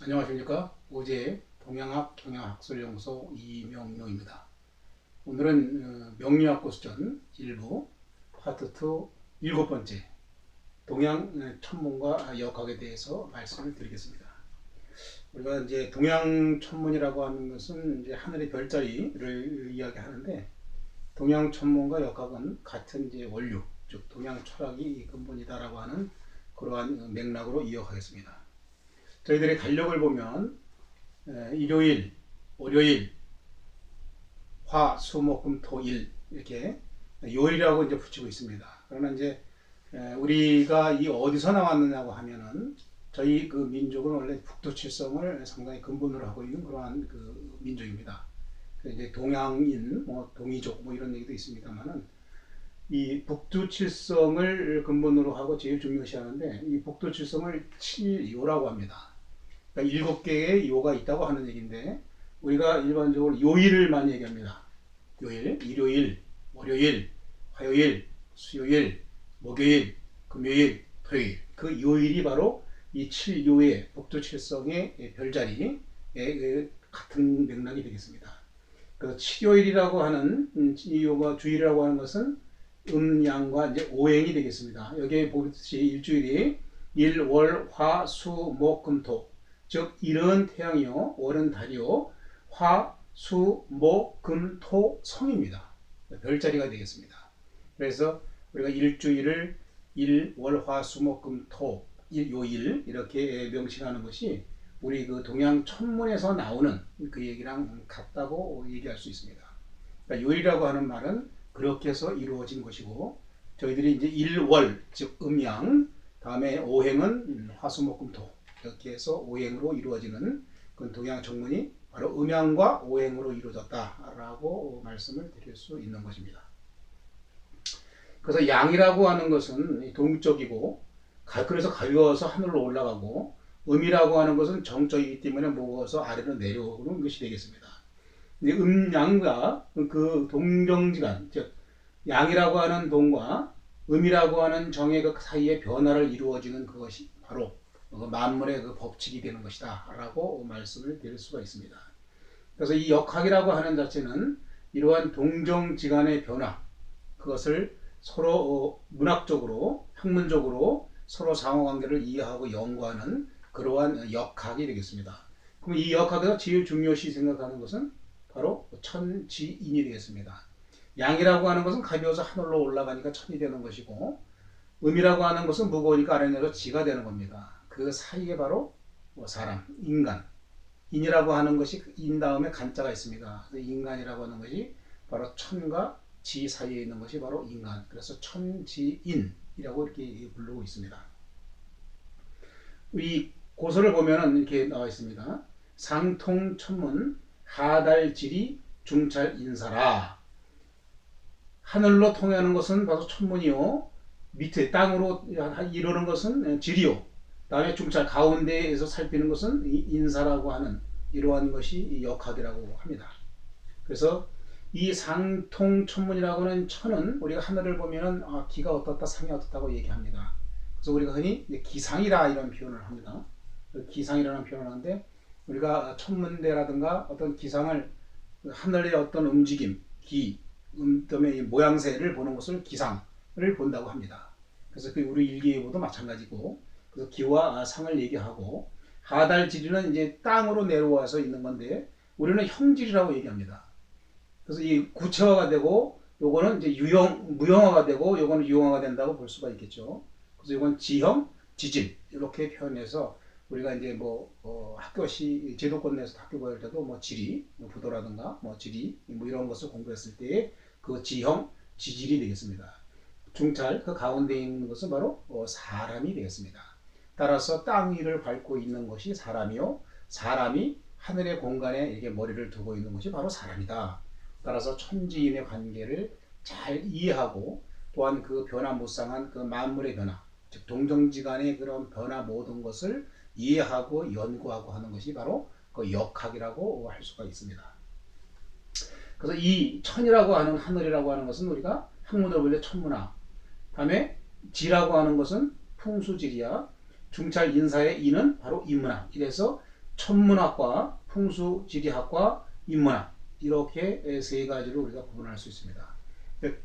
안녕하십니까. 어제 동양학 경영학술연구소 이명료입니다. 오늘은 명리학고수전 일부 파트 2 일곱 번째 동양 천문과 역학에 대해서 말씀을 드리겠습니다. 우리가 이제 동양 천문이라고 하는 것은 이제 하늘의 별자리를 이야기하는데, 동양 천문과 역학은 같은 이제 원류, 즉 동양 철학이 근본이다라고 하는 그러한 맥락으로 이어가겠습니다. 저희들의 달력을 보면 일요일, 월요일, 화, 수, 목, 금, 토, 일 이렇게 요일이라고 이제 붙이고 있습니다. 그러나 이제 우리가 이 어디서 나왔느냐고 하면은 저희 그 민족은 원래 북두칠성을 상당히 근본으로 하고 있는 그러한 그 민족입니다. 이제 동양인, 뭐 동이족 뭐 이런 얘기도 있습니다만은 이 북두칠성을 근본으로 하고 제일 중요시하는데, 이 북두칠성을 칠요라고 합니다. 그러니까 7개의 요가 있다고 하는 얘기인데, 우리가 일반적으로 요일을 많이 얘기합니다. 요일, 일요일, 월요일, 화요일, 수요일, 목요일, 금요일, 토요일. 그 요일이 바로 이 7요의 북두칠성의 별자리의 같은 맥락이 되겠습니다. 그 7요일이라고 하는 이 요가 주일이라고 하는 것은 음양과 이제 오행이 되겠습니다. 여기에 보듯이 일주일이 일, 월, 화, 수, 목, 금, 토. 즉 일은 태양이요, 월은 달이요, 화, 수, 목, 금, 토, 성입니다. 별자리가 되겠습니다. 그래서 우리가 일주일을 일, 월, 화, 수, 목, 금, 토, 요일 이렇게 명칭하는 것이 우리 그 동양 천문에서 나오는 그 얘기랑 같다고 얘기할 수 있습니다. 그러니까 요일이라고 하는 말은 그렇게 해서 이루어진 것이고, 저희들이 이제 일월, 즉 음양, 다음에 오행은 화수목금토, 이렇게 해서 오행으로 이루어지는 그 동양 정문이 바로 음양과 오행으로 이루어졌다라고 말씀을 드릴 수 있는 것입니다. 그래서 양이라고 하는 것은 동적이고, 그래서 가벼워서 하늘로 올라가고, 음이라고 하는 것은 정적이기 때문에 무거워서 아래로 내려오는 것이 되겠습니다. 음양과 그 동정지간, 즉 양이라고 하는 동과 음이라고 하는 정의 그 사이에 변화를 이루어지는 그것이 바로 만물의 그 법칙이 되는 것이다 라고 말씀을 드릴 수가 있습니다. 그래서 이 역학이라고 하는 자체는 이러한 동정지간의 변화, 그것을 서로 문학적으로, 학문적으로 서로 상호관계를 이해하고 연구하는 그러한 역학이 되겠습니다. 그럼 이 역학에서 제일 중요시 생각하는 것은 바로 천지인이 되겠습니다. 양이라고 하는 것은 가벼워서 하늘로 올라가니까 천이 되는 것이고, 음이라고 하는 것은 무거우니까 아래로 지가 되는 겁니다. 그 사이에 바로 사람, 인간, 인이라고 하는 것이 인 다음에 간자가 있습니다. 인간이라고 하는 것이 바로 천과 지 사이에 있는 것이 바로 인간. 그래서 천지인이라고 이렇게 부르고 있습니다. 이 고서를 보면 이렇게 나와 있습니다. 상통천문 하달지리 중찰인사라. 하늘로 통하는 것은 바로 천문이요, 밑에 땅으로 이루는 것은 지리요, 다음에 중찰 가운데에서 살피는 것은 인사라고 하는 이러한 것이 역학이라고 합니다. 그래서 이 상통천문이라고 하는 천은 우리가 하늘을 보면 기가 어떻다, 상이 어떻다고 얘기합니다. 그래서 우리가 흔히 기상이다 이런 표현을 합니다. 기상이라는 표현을 하는데, 우리가 천문대라든가 어떤 기상을, 하늘의 어떤 움직임, 그다음에 모양새를 보는 것을 기상을 본다고 합니다. 그래서 그 우리 일기예보도 마찬가지고, 그래서 기와 상을 얘기하고, 하달지리는 이제 땅으로 내려와서 있는 건데 우리는 형질이라고 얘기합니다. 그래서 이 구체화가 되고, 요거는 이제 무형화가 되고, 요거는 유형화가 된다고 볼 수가 있겠죠. 그래서 이건 지형, 지질 이렇게 표현해서 우리가 이제 학교시 제도권 내에서 학교 보일 때도 지리, 부도라든가 지리 이런 것을 공부했을 때 그 지형, 지질이 되겠습니다. 중찰 그 가운데 있는 것은 바로 사람이 되겠습니다. 따라서 땅 위를 밟고 있는 것이 사람이요, 사람이 하늘의 공간에 이렇게 머리를 두고 있는 것이 바로 사람이다. 따라서 천지인의 관계를 잘 이해하고, 또한 그 변화무쌍한 그 만물의 변화, 즉 동정지간의 그런 변화 모든 것을 이해하고 연구하고 하는 것이 바로 그 역학이라고 할 수가 있습니다. 그래서 이 천이라고 하는, 하늘이라고 하는 것은 우리가 학문으로 볼 때 천문학, 다음에 지라고 하는 것은 풍수지리야, 중찰 인사의 이는 바로 인문학, 이래서 천문학과 풍수지리학과 인문학 이렇게 세 가지로 우리가 구분할 수 있습니다.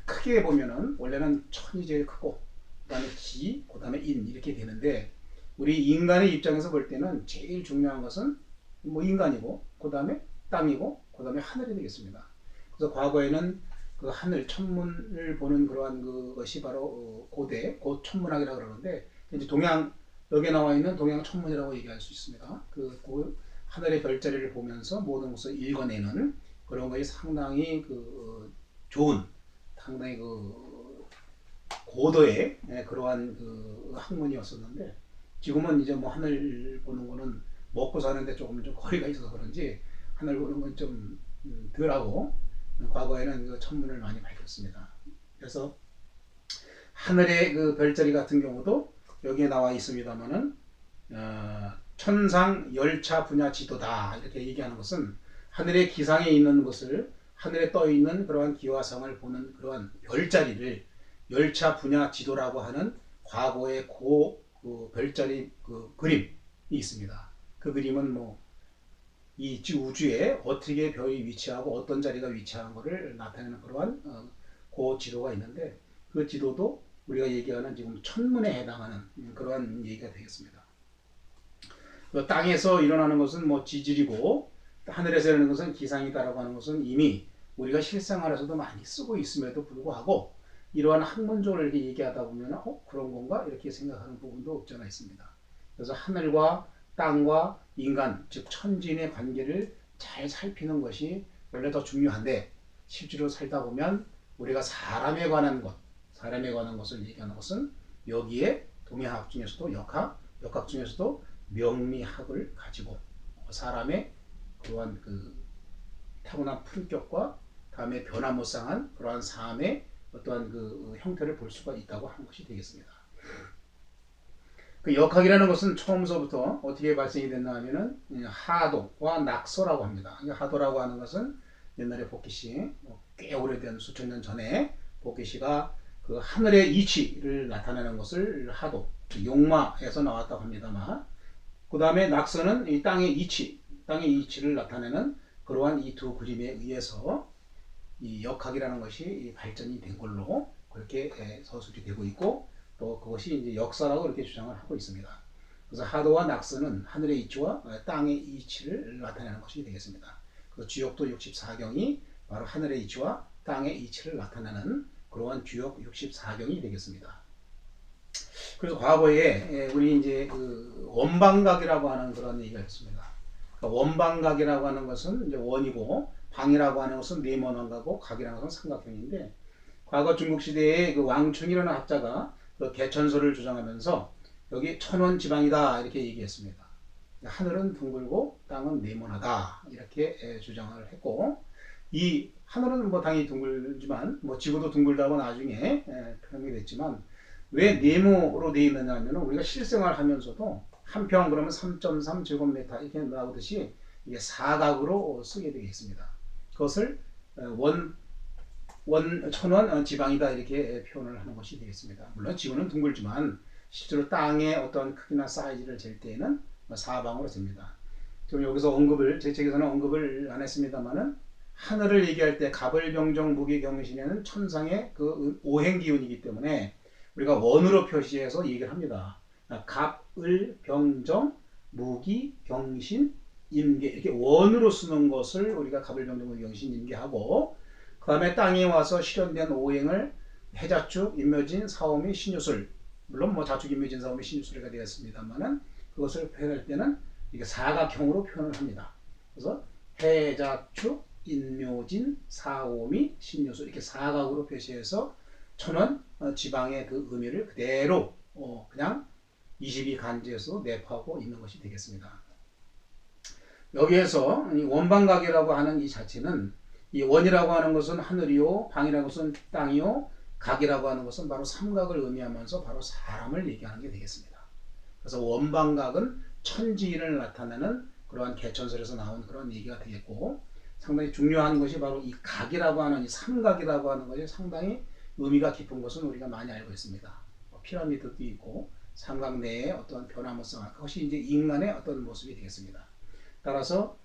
크게 보면은 원래는 천이 제일 크고 그다음에 지, 그다음에 인 이렇게 되는데 우리 인간의 입장에서 볼 때는 제일 중요한 것은 뭐 인간이고 그다음에 땅이고 그다음에 하늘이 되겠습니다. 그래서 과거에는 그 하늘 천문을 보는 그러한 그것이 바로 고대 고 천문학이라고 그러는데 이제 동양 여기에 나와 있는 동양 천문이라고 얘기할 수 있습니다. 그 하늘의 별자리를 보면서 모든 것을 읽어내는 그런 것이 상당히 좋은 상당히 고도의 그러한 학문이었었는데 지금은 이제 뭐 하늘 보는 거는 먹고 사는데 조금 좀 거리가 있어서 그런지 하늘 보는 건 좀 덜하고 과거에는 그 천문을 많이 밝혔습니다. 그래서 하늘의 그 별자리 같은 경우도 여기에 나와 있습니다만은 천상 열차 분야 지도다 이렇게 얘기하는 것은 하늘의 기상에 있는 것을 하늘에 떠 있는 그러한 기와성을 보는 그러한 별자리를 열차 분야 지도라고 하는 과거의 그 별자리 그 그림이 있습니다. 그 그림은 뭐 이 우주에 어떻게 별이 위치하고 어떤 자리가 위치하는 것을 나타내는 그러한 그 지도가 있는데 그 지도도 우리가 얘기하는 지금 천문에 해당하는 그러한 얘기가 되겠습니다. 땅에서 일어나는 것은 뭐 지질이고 하늘에서 일어나는 것은 기상이다라고 하는 것은 이미 우리가 실생활에서도 많이 쓰고 있음에도 불구하고 이러한 학문적으로 이렇게 얘기하다 보면 그런 건가 이렇게 생각하는 부분도 없지 않아 있습니다. 그래서 하늘과 땅과 인간 즉 천지인의 관계를 잘 살피는 것이 원래 더 중요한데 실제로 살다 보면 우리가 사람에 관한 것을 얘기하는 것은 여기에 동양학 중에서도 역학 중에서도 명리학을 가지고 사람의 그러한 그 타고난 품격과 다음에 변화무쌍한 그러한 삶의 어떠한 그 형태를 볼 수가 있다고 하는 것이 되겠습니다. 그 역학이라는 것은 처음서부터 어떻게 발생이 됐나 하면은 하도와 낙서라고 합니다. 하도라고 하는 것은 옛날에 복기시 꽤 오래된 수천 년 전에 복기시가 그 하늘의 이치를 나타내는 것을 하도 용마에서 나왔다고 합니다만 그 다음에 낙서는 이 땅의 이치를 나타내는 그러한 이 두 그림에 의해서 이 역학이라는 것이 발전이 된 걸로 그렇게 서술이 되고 있고 또 그것이 이제 역사라고 이렇게 주장을 하고 있습니다. 그래서 하도와 낙서는 하늘의 이치와 땅의 이치를 나타내는 것이 되겠습니다. 그래서 주역도 64경이 바로 하늘의 이치와 땅의 이치를 나타내는 그러한 주역 64경이 되겠습니다. 그래서 과거에 우리 이제 그 원방각이라고 하는 그런 얘기가 있습니다. 그러니까 원방각이라고 하는 것은 이제 원이고 방이라고 하는 것은 네모난가고 각이라는 것은 삼각형인데 과거 중국 시대에 그 왕충이라는 학자가 그 개천소를 주장하면서 여기 천원 지방이다 이렇게 얘기했습니다. 하늘은 둥글고 땅은 네모나다 이렇게 주장을 했고 이 하늘은 뭐 당연히 둥글지만 뭐 지구도 둥글다고 나중에 표현이 됐지만 왜 네모로 되어 있느냐 하면 우리가 실생활 하면서도 한 평 그러면 3.3 제곱미터 이렇게 나오듯이 이게 사각으로 쓰게 되겠습니다. 그것을 천원 지방이다 이렇게 표현을 하는 것이 되겠습니다. 물론 지구는 둥글지만 실제로 땅의 어떤 크기나 사이즈를 잴 때에는 사방으로 잽니다. 좀 여기서 제 책에서는 언급을 안 했습니다만은 하늘을 얘기할 때 갑을병정 무기경신에는 천상의 그 오행기운이기 때문에 우리가 원으로 표시해서 얘기를 합니다. 갑을병정 무기경신 임계 이렇게 원으로 쓰는 것을 우리가 갑을병정 무기경신 임계하고 그 다음에 땅에 와서 실현된 오행을 해자축, 인묘진, 사오미, 신유술 물론 뭐 자축, 인묘진, 사오미, 신유술이가 되었습니다만은 그것을 표현할 때는 이게 사각형으로 표현을 합니다. 그래서 해자축, 인묘진, 사오미, 신유술 이렇게 사각으로 표시해서 천원 지방의 그 의미를 그대로 그냥 22간지에서 내포하고 있는 것이 되겠습니다. 여기에서 원방각이라고 하는 이 자체는 이 원이라고 하는 것은 하늘이요, 방이라는 것은 땅이요, 각이라고 하는 것은 바로 삼각을 의미하면서 바로 사람을 얘기하는 게 되겠습니다. 그래서 원방각은 천지인을 나타내는 그러한 개천설에서 나온 그런 얘기가 되겠고 상당히 중요한 것이 바로 이 각이라고 하는 이 삼각이라고 하는 것이 상당히 의미가 깊은 것은 우리가 많이 알고 있습니다. 피라미드도 있고 삼각 내에 어떤 변화무쌍한 것이 이제 인간의 어떤 모습이 되겠습니다. 따라서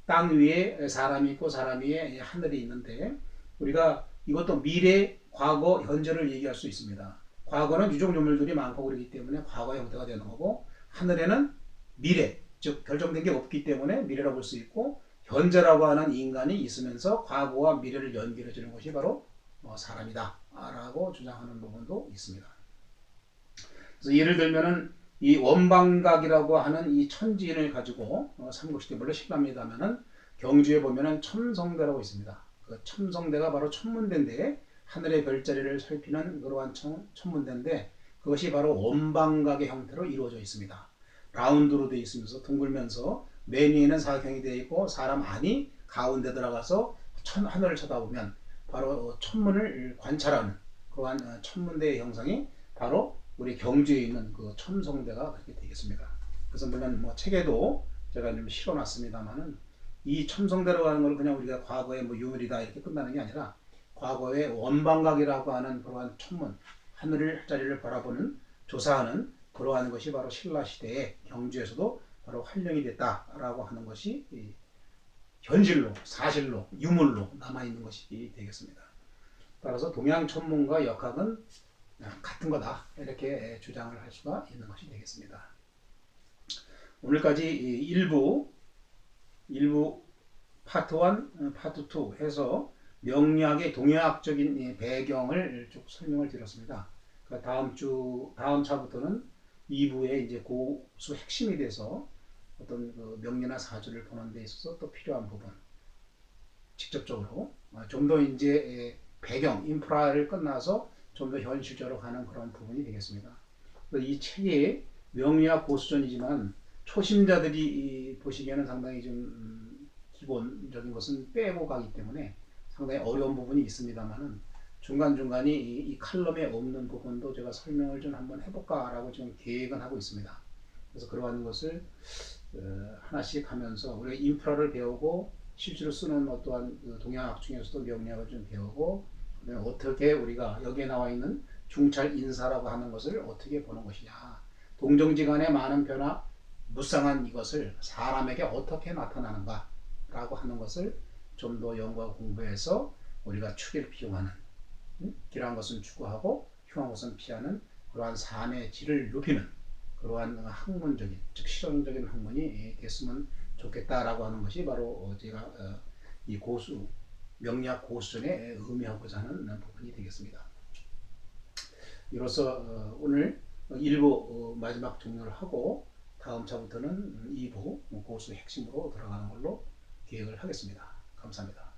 땅 위에 사람이 있고 사람 위에 하늘이 있는데 우리가 이것도 미래, 과거, 현재를 얘기할 수 있습니다. 과거는 유종조물들이 많고 그러기 때문에 과거의 형태가 되는 거고 하늘에는 미래, 즉 결정된 게 없기 때문에 미래라고 볼 수 있고 현재라고 하는 인간이 있으면서 과거와 미래를 연결해 주는 것이 바로 사람이다 라고 주장하는 부분도 있습니다. 그래서 예를 들면은 이 원방각이라고 하는 이 천지인을 가지고 삼국시대 물론 신라입니다면은 경주에 보면은 첨성대라고 있습니다. 그 첨성대가 바로 천문대인데 하늘의 별자리를 살피는 그러한 천문대인데 그것이 바로 원방각의 형태로 이루어져 있습니다. 라운드로 되어 있으면서 둥글면서 맨 위에는 사각형이 되어 있고 사람 안이 가운데 들어가서 하늘을 쳐다보면 바로 천문을 관찰하는 그러한 천문대의 형상이 바로 우리 경주에 있는 그 첨성대가 그렇게 되겠습니다. 그래서 물론 뭐 책에도 제가 좀 실어놨습니다만은 이 첨성대라고 하는 걸 그냥 우리가 과거의 뭐 유물이다 이렇게 끝나는 게 아니라 과거의 원방각이라고 하는 그러한 천문 하늘을 자리를 바라보는 조사하는 그러한 것이 바로 신라 시대의 경주에서도 바로 활용이 됐다라고 하는 것이 현실로 사실로 유물로 남아 있는 것이 되겠습니다. 따라서 동양 천문과 역학은 같은 거다 이렇게 주장을 할 수가 있는 것이 되겠습니다. 오늘까지 일부 파트 1, 파트 2 해서 명리학의 동양학적인 배경을 쭉 설명을 드렸습니다. 다음 차부터는 2부에 이제 고수 핵심이 돼서 어떤 그 명리나 사주를 보는 데 있어서 또 필요한 부분 직접적으로 좀 더 이제 배경 인프라를 끝나서 좀 더 현실적으로 가는 그런 부분이 되겠습니다. 이 책이 명리학 고수전이지만 초심자들이 보시기에는 상당히 좀 기본적인 것은 빼고 가기 때문에 상당히 어려운 부분이 있습니다만은 중간중간에 이 칼럼에 없는 부분도 제가 설명을 좀 한번 해볼까라고 지금 계획은 하고 있습니다. 그래서 그러한 것을 하나씩 하면서 우리가 인프라를 배우고 실제로 쓰는 어떠한 동양학 중에서도 명리학을 좀 배우고 어떻게 우리가 여기에 나와 있는 중찰 인사라고 하는 것을 어떻게 보는 것이냐 동정지간의 많은 변화 무쌍한 이것을 사람에게 어떻게 나타나는가 라고 하는 것을 좀 더 연구하고 공부해서 우리가 추리를 비용하는 길한 것은 추구하고 흉한 것은 피하는 그러한 삶의 질을 높이는 그러한 학문적인 즉 실용적인 학문이 됐으면 좋겠다라고 하는 것이 바로 제가 이 명리학 고수전에 의미하고자 하는 부분이 되겠습니다. 이로써 오늘 1부 마지막 종료를 하고 다음 차부터는 2부 고수 핵심으로 들어가는 걸로 계획을 하겠습니다. 감사합니다.